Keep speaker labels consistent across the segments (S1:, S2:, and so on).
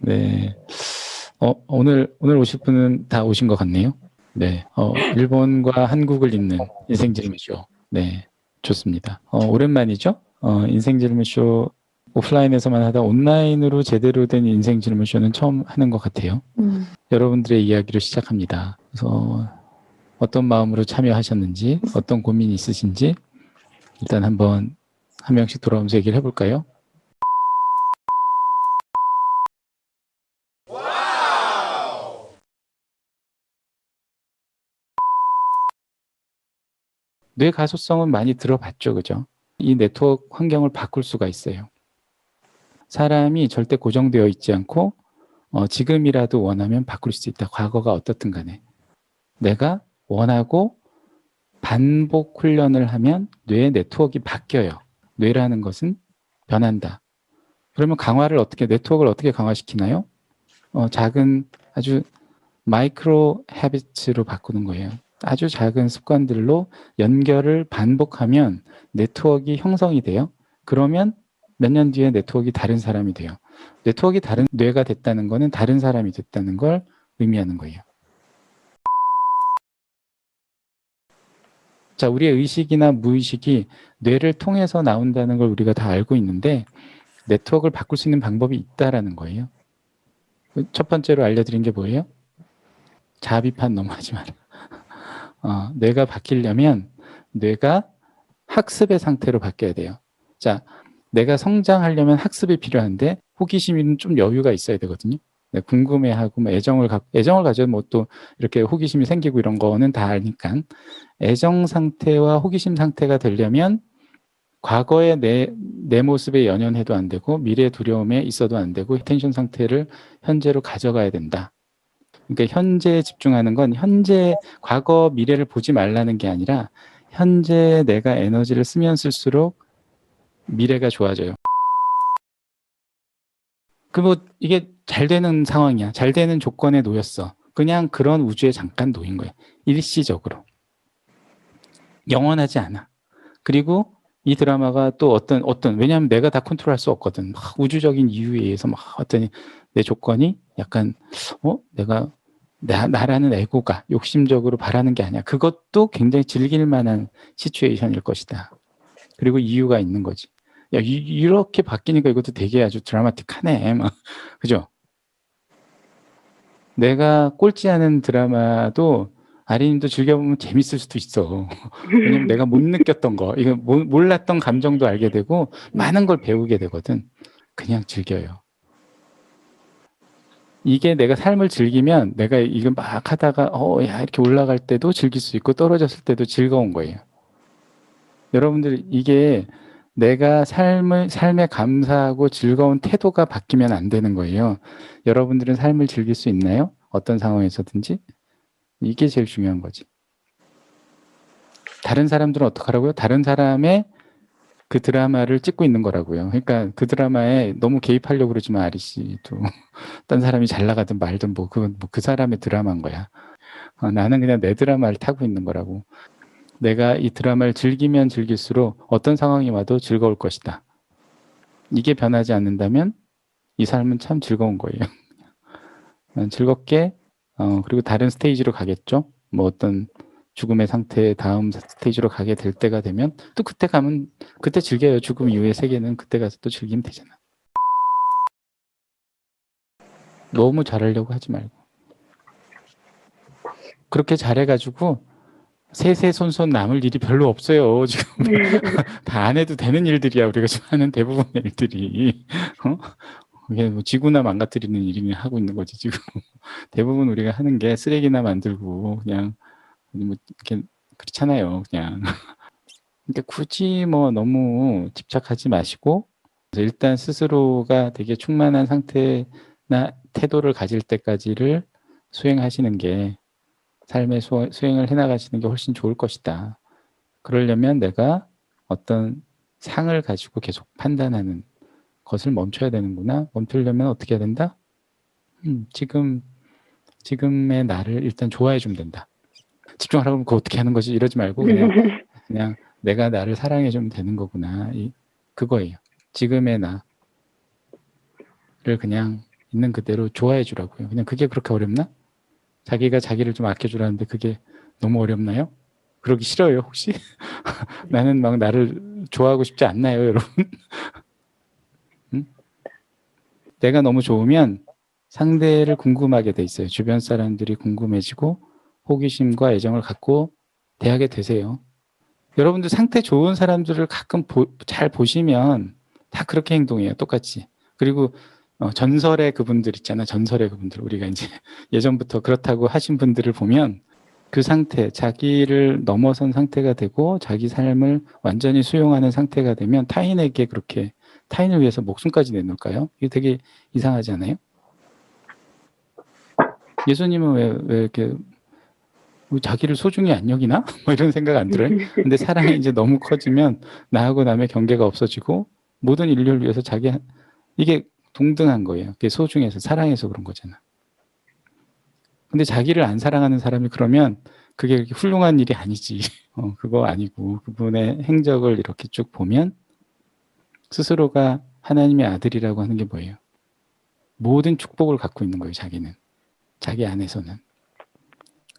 S1: 네. 오늘 오실 분은 다 오신 것 같네요. 네. 일본과 한국을 잇는 인생질문쇼. 네. 좋습니다. 오랜만이죠? 인생질문쇼 오프라인에서만 하다 온라인으로 제대로 된 인생질문쇼는 처음 하는 것 같아요. 여러분들의 이야기로 시작합니다. 그래서 어떤 마음으로 참여하셨는지, 어떤 고민이 있으신지 일단 한번 한 명씩 돌아오면서 얘기를 해볼까요? 뇌 가소성은 많이 들어봤죠, 그죠? 이 네트워크 환경을 바꿀 수가 있어요. 사람이 절대 고정되어 있지 않고 지금이라도 원하면 바꿀 수 있다. 과거가 어떻든 간에. 내가 원하고 반복 훈련을 하면 뇌의 네트워크가 바뀌어요. 뇌라는 것은 변한다. 그러면 강화를 어떻게, 네트워크를 어떻게 강화시키나요? 작은 아주 마이크로 헤비츠로 바꾸는 거예요. 아주 작은 습관들로 연결을 반복하면 네트워크가 형성이 돼요. 그러면 몇 년 뒤에 네트워크가 다른 사람이 돼요. 네트워크가 다른 뇌가 됐다는 거는 다른 사람이 됐다는 걸 의미하는 거예요. 자, 우리의 의식이나 무의식이 뇌를 통해서 나온다는 걸 우리가 다 알고 있는데 네트워크를 바꿀 수 있는 방법이 있다라는 거예요. 첫 번째로 알려드린 게 뭐예요? 자비판 너무 하지 마라. 뇌가 바뀌려면 뇌가 학습의 상태로 바뀌어야 돼요. 자, 내가 성장하려면 학습이 필요한데 호기심은 좀 여유가 있어야 되거든요. 네, 궁금해하고 뭐 애정을 가져도 뭐 또 이렇게 호기심이 생기고 이런 거는 다 아니까 애정 상태와 호기심 상태가 되려면 과거의 내 모습에 연연해도 안 되고 미래 두려움에 있어도 안 되고 텐션 상태를 현재로 가져가야 된다. 그러니까 현재에 집중하는 건 현재, 과거, 미래를 보지 말라는 게 아니라 현재 내가 에너지를 쓰면 쓸수록 미래가 좋아져요. 뭐 이게 잘 되는 상황이야. 잘 되는 조건에 놓였어. 그냥 그런 우주에 잠깐 놓인 거야. 일시적으로. 영원하지 않아. 그리고 이 드라마가 또 왜냐하면 내가 다 컨트롤할 수 없거든. 막 우주적인 이유에 의해서 막 어떤 내 조건이 약간 내가 나라는 에고가 욕심적으로 바라는 게 아니야. 그것도 굉장히 즐길 만한 시츄에이션일 것이다. 그리고 이유가 있는 거지. 야, 이렇게 바뀌니까 이것도 되게 아주 드라마틱하네. 막. 그죠? 내가 꼴찌하는 드라마도 아리님도 즐겨보면 재밌을 수도 있어. 왜냐면 내가 못 느꼈던 거, 이거 몰랐던 감정도 알게 되고 많은 걸 배우게 되거든. 그냥 즐겨요. 이게 내가 삶을 즐기면 내가 이거 막 하다가 야 이렇게 올라갈 때도 즐길 수 있고 떨어졌을 때도 즐거운 거예요. 여러분들 이게 내가 삶에 감사하고 즐거운 태도가 바뀌면 안 되는 거예요. 여러분들은 삶을 즐길 수 있나요? 어떤 상황에서든지? 이게 제일 중요한 거지. 다른 사람들은 어떡하라고요? 다른 사람의 그 드라마를 찍고 있는 거라고요. 그러니까 그 드라마에 너무 개입하려고 그러지만 아리 씨도 딴 사람이 잘 나가든 말든 뭐 그건 뭐 그 사람의 드라마인 거야. 나는 그냥 내 드라마를 타고 있는 거라고. 내가 이 드라마를 즐기면 즐길수록 어떤 상황이 와도 즐거울 것이다. 이게 변하지 않는다면 이 삶은 참 즐거운 거예요. 즐겁게 그리고 다른 스테이지로 가겠죠. 뭐 어떤 죽음의 상태 다음 스테이지로 가게 될 때가 되면 또 그때 가면 그때 즐겨요. 죽음 이후의 세계는 그때 가서 또 즐기면 되잖아. 너무 잘하려고 하지 말고. 그렇게 잘해가지고 세세손손 남을 일이 별로 없어요. 지금 다 안 해도 되는 일들이야. 우리가 지금 하는 대부분의 일들이. 이게 뭐 지구나 망가뜨리는 일이나 하고 있는 거지 지금. 대부분 우리가 하는 게 쓰레기나 만들고 그냥 뭐 이렇게 그렇잖아요. 그냥. 그러니까 굳이 뭐 너무 집착하지 마시고 일단 스스로가 되게 충만한 상태나 태도를 가질 때까지를 수행하시는 게 삶의 수행을 해나가시는 게 훨씬 좋을 것이다. 그러려면 내가 어떤 상을 가지고 계속 판단하는 것을 멈춰야 되는구나. 멈추려면 어떻게 해야 된다? 지금의 나를 일단 좋아해 주면 된다. 집중하라고 하면 그거 어떻게 하는 거지? 이러지 말고 그냥 내가 나를 사랑해 주면 되는 거구나. 그거예요. 지금의 나를 그냥 있는 그대로 좋아해 주라고요. 그냥 그게 그렇게 어렵나? 자기가 자기를 좀 아껴주라는데 그게 너무 어렵나요? 그러기 싫어요, 혹시? 나는 막 나를 좋아하고 싶지 않나요, 여러분? 응? 내가 너무 좋으면 상대를 궁금하게 돼 있어요. 주변 사람들이 궁금해지고 호기심과 애정을 갖고 대하게 되세요. 여러분들 상태 좋은 사람들을 가끔 잘 보시면 다 그렇게 행동해요. 똑같이. 그리고 전설의 그분들 있잖아. 전설의 그분들. 우리가 이제 예전부터 그렇다고 하신 분들을 보면 그 상태, 자기를 넘어선 상태가 되고 자기 삶을 완전히 수용하는 상태가 되면 타인에게 그렇게 타인을 위해서 목숨까지 내놓을까요? 이게 되게 이상하지 않아요? 예수님은 왜 이렇게 자기를 소중히 안 여기나? 뭐 이런 생각 안 들어요? 근데 사랑이 이제 너무 커지면 나하고 남의 경계가 없어지고 모든 인류를 위해서 이게 동등한 거예요. 그게 소중해서 사랑해서 그런 거잖아. 근데 자기를 안 사랑하는 사람이 그러면 그게 그렇게 훌륭한 일이 아니지. 그거 아니고 그분의 행적을 이렇게 쭉 보면 스스로가 하나님의 아들이라고 하는 게 뭐예요? 모든 축복을 갖고 있는 거예요, 자기는. 자기 안에서는.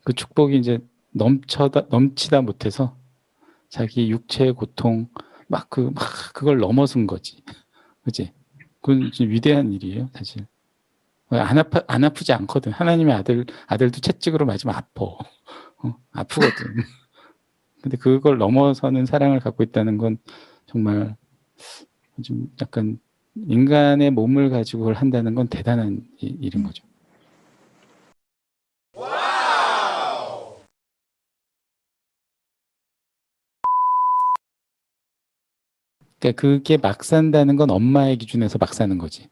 S1: 그 축복이 이제 넘치다 못해서 자기 육체의 고통, 그걸 넘어선 거지. 그지? 그건 진짜 위대한 일이에요, 사실. 안 아프지 않거든. 하나님의 아들도 채찍으로 맞으면 아파. 아프거든. 근데 그걸 넘어서는 사랑을 갖고 있다는 건 정말 좀 약간 인간의 몸을 가지고 그걸 한다는 건 대단한 일인 거죠. 그러니까 그게 막 산다는 건 엄마의 기준에서 막 사는 거지.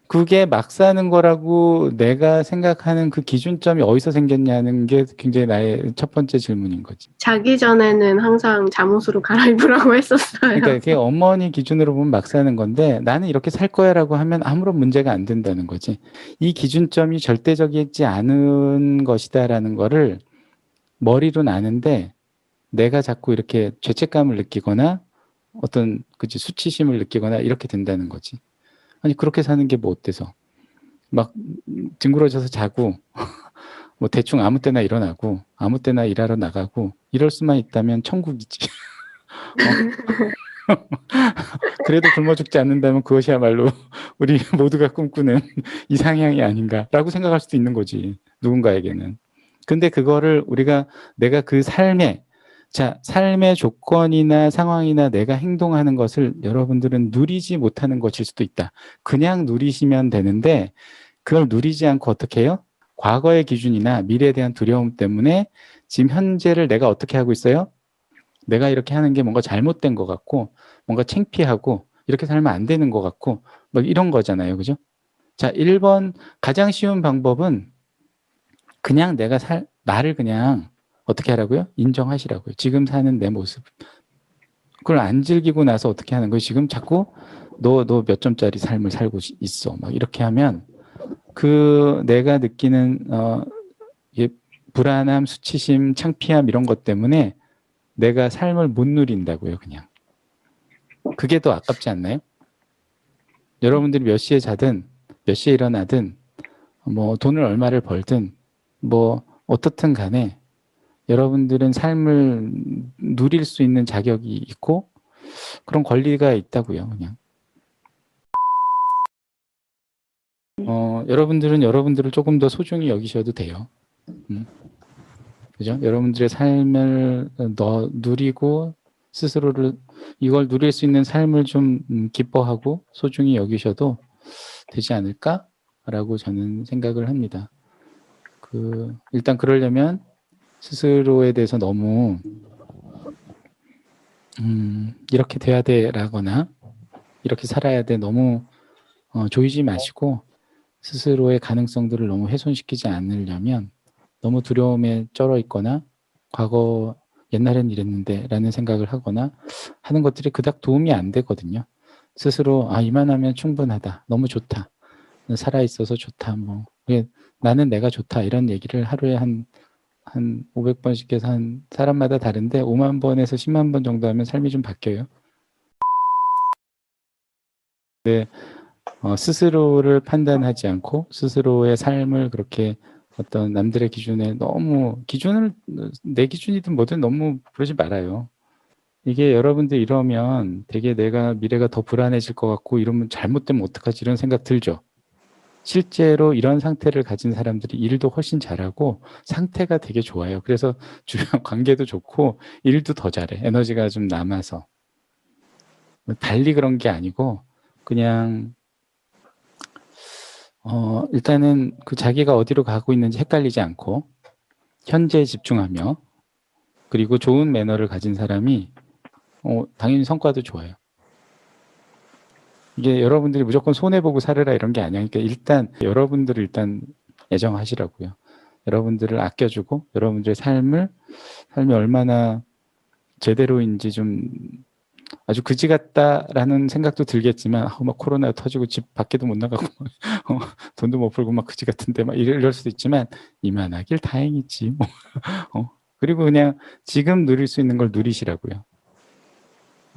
S1: 그게 막 사는 거라고 내가 생각하는 그 기준점이 어디서 생겼냐는 게 굉장히 나의 첫 번째 질문인 거지.
S2: 자기 전에는 항상 잠옷으로 갈아입으라고 했었어요.
S1: 그러니까 그게 어머니 기준으로 보면 막 사는 건데 나는 이렇게 살 거야라고 하면 아무런 문제가 안 된다는 거지. 이 기준점이 절대적이지 않은 것이다라는 거를 머리로는 아는데 내가 자꾸 이렇게 죄책감을 느끼거나 어떤 그치 수치심을 느끼거나 이렇게 된다는 거지. 아니 그렇게 사는 게 뭐 어때서? 막 뒹굴어져서 자고 뭐 대충 아무 때나 일어나고 아무 때나 일하러 나가고 이럴 수만 있다면 천국이지. 그래도 굶어 죽지 않는다면 그것이야말로 우리 모두가 꿈꾸는 이상향이 아닌가라고 생각할 수도 있는 거지. 누군가에게는. 근데 그거를 내가 그 삶의 조건이나 상황이나 내가 행동하는 것을 여러분들은 누리지 못하는 것일 수도 있다. 그냥 누리시면 되는데 그걸 누리지 않고 어떻게 해요? 과거의 기준이나 미래에 대한 두려움 때문에 지금 현재를 내가 어떻게 하고 있어요? 내가 이렇게 하는 게 뭔가 잘못된 것 같고 뭔가 창피하고 이렇게 살면 안 되는 것 같고 막 이런 거잖아요. 그죠? 자, 1번 가장 쉬운 방법은 그냥 나를 그냥 어떻게 하라고요? 인정하시라고요. 지금 사는 내 모습. 그걸 안 즐기고 나서 어떻게 하는 거예요? 지금 자꾸 너 몇 점짜리 삶을 살고 있어. 막 이렇게 하면 그 내가 느끼는 이게 불안함, 수치심, 창피함 이런 것 때문에 내가 삶을 못 누린다고요, 그냥. 그게 더 아깝지 않나요? 여러분들이 몇 시에 자든 몇 시에 일어나든 뭐 돈을 얼마를 벌든 뭐 어떻든 간에 여러분들은 삶을 누릴 수 있는 자격이 있고 그런 권리가 있다고요, 그냥. 여러분들은 여러분들을 조금 더 소중히 여기셔도 돼요. 그죠? 여러분들의 삶을 누리고 스스로를 이걸 누릴 수 있는 삶을 좀 기뻐하고 소중히 여기셔도 되지 않을까라고 저는 생각을 합니다. 일단 그러려면 스스로에 대해서 너무 이렇게 돼야 돼라거나 이렇게 살아야 돼 너무 조이지 마시고 스스로의 가능성들을 너무 훼손시키지 않으려면 너무 두려움에 쩔어 있거나 과거 옛날엔 이랬는데 라는 생각을 하거나 하는 것들이 그닥 도움이 안 되거든요. 스스로 이만하면 충분하다. 너무 좋다. 살아있어서 좋다. 나는 내가 좋다. 이런 얘기를 하루에 한 500번씩 해서 한 사람마다 다른데 5만 번에서 10만 번 정도 하면 삶이 좀 바뀌어요. 네, 스스로를 판단하지 않고 스스로의 삶을 그렇게 어떤 남들의 기준에 너무 내 기준이든 뭐든 너무 그러지 말아요. 이게 여러분들 이러면 되게 내가 미래가 더 불안해질 것 같고 이러면 잘못되면 어떡하지 이런 생각 들죠. 실제로 이런 상태를 가진 사람들이 일도 훨씬 잘하고 상태가 되게 좋아요. 그래서 주변 관계도 좋고 일도 더 잘해. 에너지가 좀 남아서. 달리 그런 게 아니고 그냥 일단은 그 자기가 어디로 가고 있는지 헷갈리지 않고 현재에 집중하며 그리고 좋은 매너를 가진 사람이 당연히 성과도 좋아요. 이게 여러분들이 무조건 손해보고 살으라 이런 게 아니야. 그러니까 일단 여러분들을 일단 애정하시라고요. 여러분들을 아껴주고 여러분들의 삶이 얼마나 제대로인지 좀 아주 그지 같다라는 생각도 들겠지만 막 코로나 터지고 집 밖에도 못 나가고 돈도 못 벌고 막 그지 같은데 막 이럴 수도 있지만 이만하길 다행이지 뭐. 그리고 그냥 지금 누릴 수 있는 걸 누리시라고요.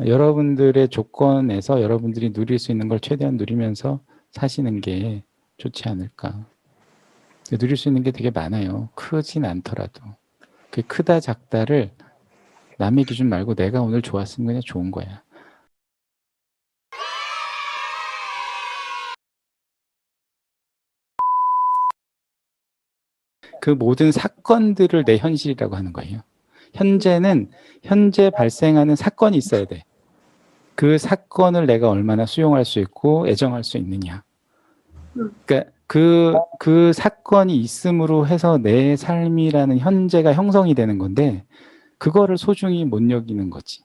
S1: 여러분들의 조건에서 여러분들이 누릴 수 있는 걸 최대한 누리면서 사시는 게 좋지 않을까. 누릴 수 있는 게 되게 많아요. 크진 않더라도. 그 크다 작다를 남의 기준 말고 내가 오늘 좋았으면 그냥 좋은 거야. 그 모든 사건들을 내 현실이라고 하는 거예요. 현재 발생하는 사건이 있어야 돼. 그 사건을 내가 얼마나 수용할 수 있고 애정할 수 있느냐. 그러니까 그 사건이 있음으로 해서 내 삶이라는 현재가 형성이 되는 건데 그거를 소중히 못 여기는 거지.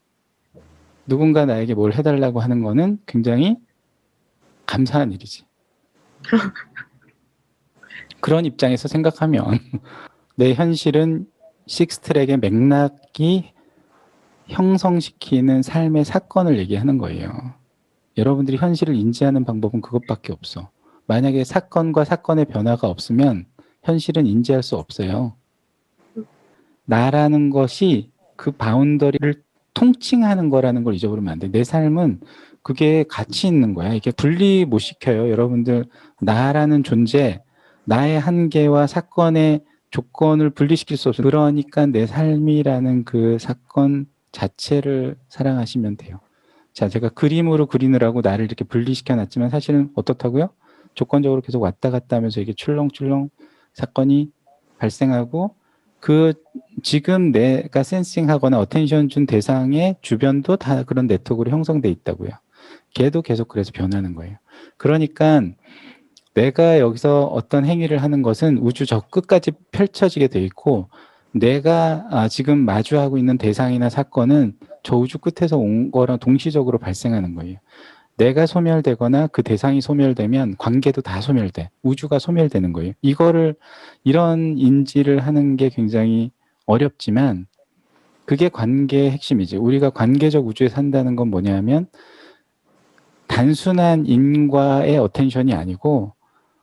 S1: 누군가 나에게 뭘 해달라고 하는 거는 굉장히 감사한 일이지. 그런 입장에서 생각하면 내 현실은 식스트랙의 맥락이 형성시키는 삶의 사건을 얘기하는 거예요. 여러분들이 현실을 인지하는 방법은 그것밖에 없어. 만약에 사건과 사건의 변화가 없으면 현실은 인지할 수 없어요. 나라는 것이 그 바운더리를 통칭하는 거라는 걸 잊어버리면 안 돼. 내 삶은 그게 가치 있는 거야. 이게 분리 못 시켜요. 여러분들 나라는 존재, 나의 한계와 사건의 조건을 분리시킬 수 없어요. 그러니까 내 삶이라는 그 사건 자체를 사랑하시면 돼요. 자, 제가 그림으로 그리느라고 나를 이렇게 분리시켜 놨지만 사실은 어떻다고요? 조건적으로 계속 왔다 갔다 하면서 이게 출렁출렁 사건이 발생하고 그 지금 내가 센싱하거나 어텐션 준 대상의 주변도 다 그런 네트워크로 형성돼 있다고요. 걔도 계속 그래서 변하는 거예요. 그러니까 내가 여기서 어떤 행위를 하는 것은 우주 저 끝까지 펼쳐지게 돼 있고 내가 지금 마주하고 있는 대상이나 사건은 저 우주 끝에서 온 거랑 동시적으로 발생하는 거예요. 내가 소멸되거나 그 대상이 소멸되면 관계도 다 소멸돼. 우주가 소멸되는 거예요. 이런 인지를 하는 게 굉장히 어렵지만 그게 관계의 핵심이지. 우리가 관계적 우주에 산다는 건 뭐냐면 단순한 인과의 어텐션이 아니고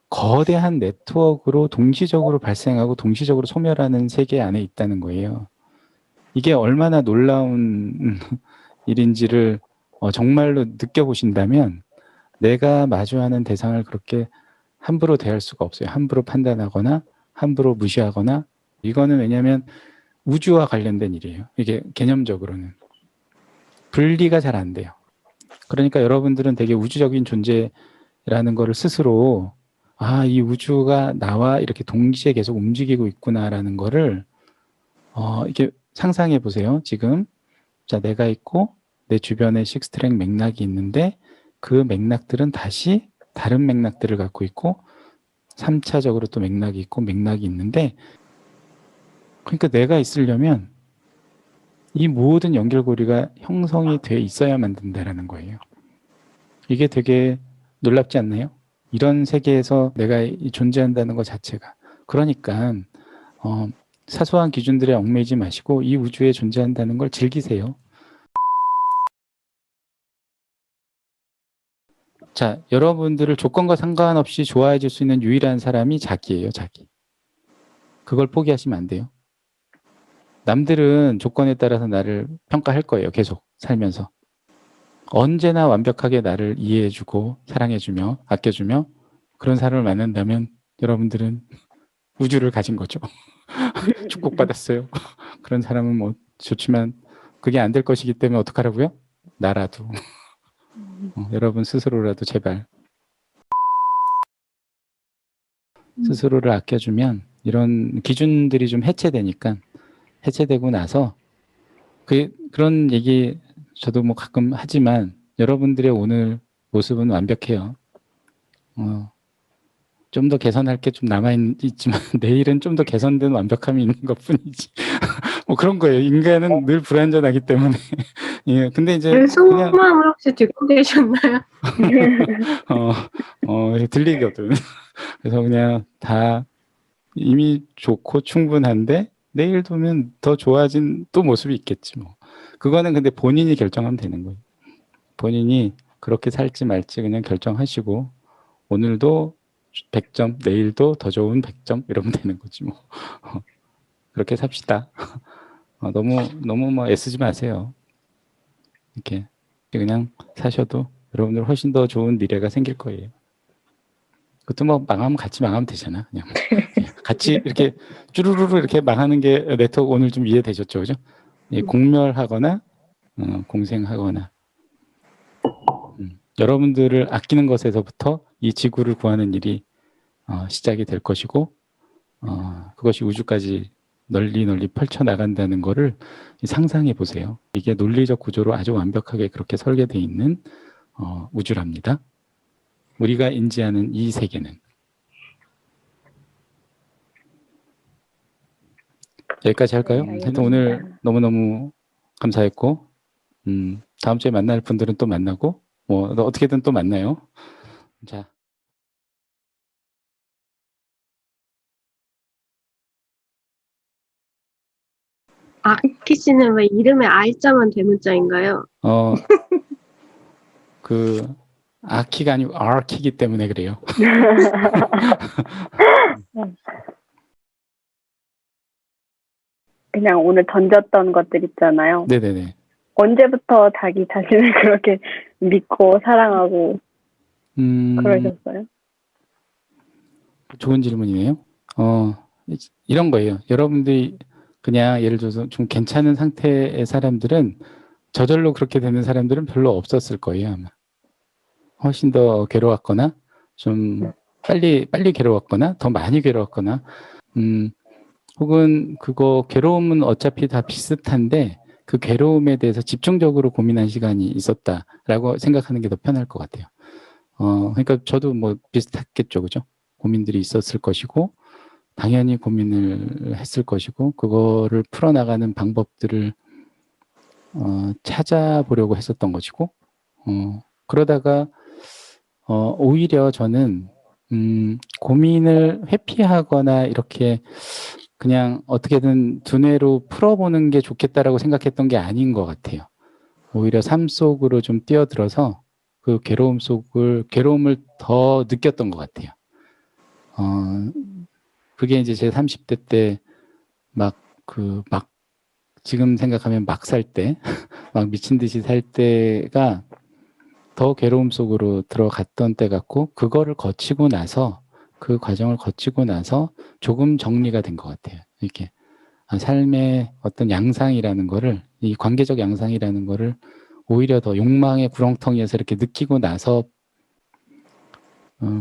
S1: 거대한 네트워크로 동시적으로 발생하고 동시적으로 소멸하는 세계 안에 있다는 거예요. 이게 얼마나 놀라운 일인지를 정말로 느껴보신다면 내가 마주하는 대상을 그렇게 함부로 대할 수가 없어요. 함부로 판단하거나 함부로 무시하거나 이거는 왜냐하면 우주와 관련된 일이에요. 이게 개념적으로는. 분리가 잘 안 돼요. 그러니까 여러분들은 되게 우주적인 존재라는 거를 스스로 이 우주가 나와 이렇게 동시에 계속 움직이고 있구나라는 거를 이렇게 상상해 보세요. 지금 자 내가 있고 내 주변에 식스트랙 맥락이 있는데 그 맥락들은 다시 다른 맥락들을 갖고 있고 3차적으로 또 맥락이 있고 맥락이 있는데 그러니까 내가 있으려면 이 모든 연결고리가 형성이 돼 있어야만 된다는 거예요. 이게 되게 놀랍지 않나요? 이런 세계에서 내가 존재한다는 것 자체가. 그러니까 사소한 기준들에 얽매이지 마시고 이 우주에 존재한다는 걸 즐기세요. 자, 여러분들을 조건과 상관없이 좋아해 줄 수 있는 유일한 사람이 자기예요, 자기. 그걸 포기하시면 안 돼요. 남들은 조건에 따라서 나를 평가할 거예요, 계속 살면서. 언제나 완벽하게 나를 이해해주고 사랑해주며 아껴주며 그런 사람을 만난다면 여러분들은 우주를 가진 거죠. 축복받았어요. 그런 사람은 뭐 좋지만 그게 안 될 것이기 때문에 어떡하라고요? 나라도. 여러분 스스로라도 제발 스스로를 아껴주면 이런 기준들이 좀 해체되니까 해체되고 나서 그런 얘기 저도 뭐 가끔 하지만 여러분들의 오늘 모습은 완벽해요. 좀 더 개선할 게 좀 남아있지만 내일은 좀 더 개선된 완벽함이 있는 것 뿐이지. 뭐 그런 거예요. 인간은 늘 불완전하기 때문에. 예, 근데 이제 그냥
S2: 속마음을 혹시 듣고 계셨나요?
S1: 들리거든. 그래서 그냥 다 이미 좋고 충분한데 내일 보면 더 좋아진 또 모습이 있겠지 뭐. 그거는 근데 본인이 결정하면 되는 거예요. 본인이 그렇게 살지 말지 그냥 결정하시고 오늘도 100점, 내일도 더 좋은 100점 이러면 되는 거지 뭐. 그렇게 삽시다. 너무 뭐 애쓰지 마세요. 이렇게 그냥 사셔도 여러분들 훨씬 더 좋은 미래가 생길 거예요. 그것도 뭐 망하면 같이 망하면 되잖아. 그냥 같이 이렇게 쭈루루루 이렇게 망하는 게 네트워크 오늘 좀 이해되셨죠, 그죠? 공멸하거나 공생하거나 여러분들을 아끼는 것에서부터 이 지구를 구하는 일이 시작이 될 것이고 그것이 우주까지 널리 펼쳐 나간다는 거를 상상해 보세요. 이게 논리적 구조로 아주 완벽하게 그렇게 설계되어 있는 우주랍니다. 우리가 인지하는 이 세계는. 여기까지 할까요? 하여튼 오늘 너무너무 감사했고 다음 주에 만날 분들은 또 만나고 뭐 어떻게든 또 만나요. 자.
S2: 아키 씨는 왜 이름에 R자만 대문자인가요?
S1: 아키가 아니고 R키기 때문에 그래요.
S3: 그냥 오늘 던졌던 것들 있잖아요.
S1: 네네네.
S3: 언제부터 자기 자신을 그렇게 믿고 사랑하고 그러셨어요?
S1: 좋은 질문이네요. 이런 거예요. 여러분들이 그냥 예를 들어서 좀 괜찮은 상태의 사람들은 저절로 그렇게 되는 사람들은 별로 없었을 거예요, 아마. 훨씬 더 괴로웠거나 좀 빨리 괴로웠거나 더 많이 괴로웠거나 혹은 그거 괴로움은 어차피 다 비슷한데 그 괴로움에 대해서 집중적으로 고민한 시간이 있었다라고 생각하는 게 더 편할 것 같아요. 그러니까 저도 뭐 비슷했겠죠, 그죠? 고민들이 있었을 것이고 당연히 고민을 했을 것이고 그거를 풀어나가는 방법들을 찾아보려고 했었던 것이고 그러다가 오히려 저는 고민을 회피하거나 이렇게 그냥 어떻게든 두뇌로 풀어보는 게 좋겠다라고 생각했던 게 아닌 것 같아요. 오히려 삶 속으로 좀 뛰어들어서 그 괴로움을 더 느꼈던 것 같아요. 그게 이제 제 30대 때 지금 생각하면 막 살 때, 막 미친 듯이 살 때가 더 괴로움 속으로 들어갔던 때 같고, 그거를 거치고 나서, 그 과정을 거치고 나서 조금 정리가 된 것 같아요. 이렇게. 삶의 어떤 양상이라는 거를, 이 관계적 양상이라는 거를 오히려 더 욕망의 구렁텅이에서 이렇게 느끼고 나서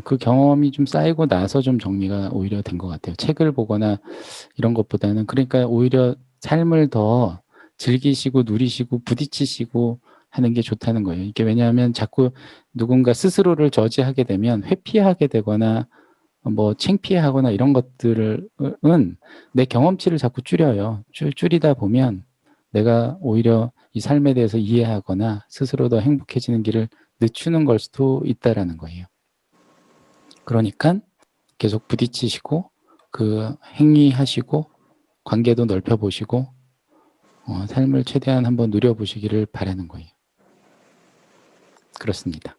S1: 그 경험이 좀 쌓이고 나서 좀 정리가 오히려 된 것 같아요. 책을 보거나 이런 것보다는 그러니까 오히려 삶을 더 즐기시고 누리시고 부딪히시고 하는 게 좋다는 거예요. 이게 왜냐하면 자꾸 누군가 스스로를 저지하게 되면 회피하게 되거나 뭐 창피하거나 이런 것들은 내 경험치를 자꾸 줄여요. 줄이다 보면 내가 오히려 이 삶에 대해서 이해하거나 스스로 더 행복해지는 길을 늦추는 걸 수도 있다라는 거예요. 그러니까 계속 부딪히시고 그 행위하시고 관계도 넓혀보시고 삶을 최대한 한번 누려보시기를 바라는 거예요. 그렇습니다.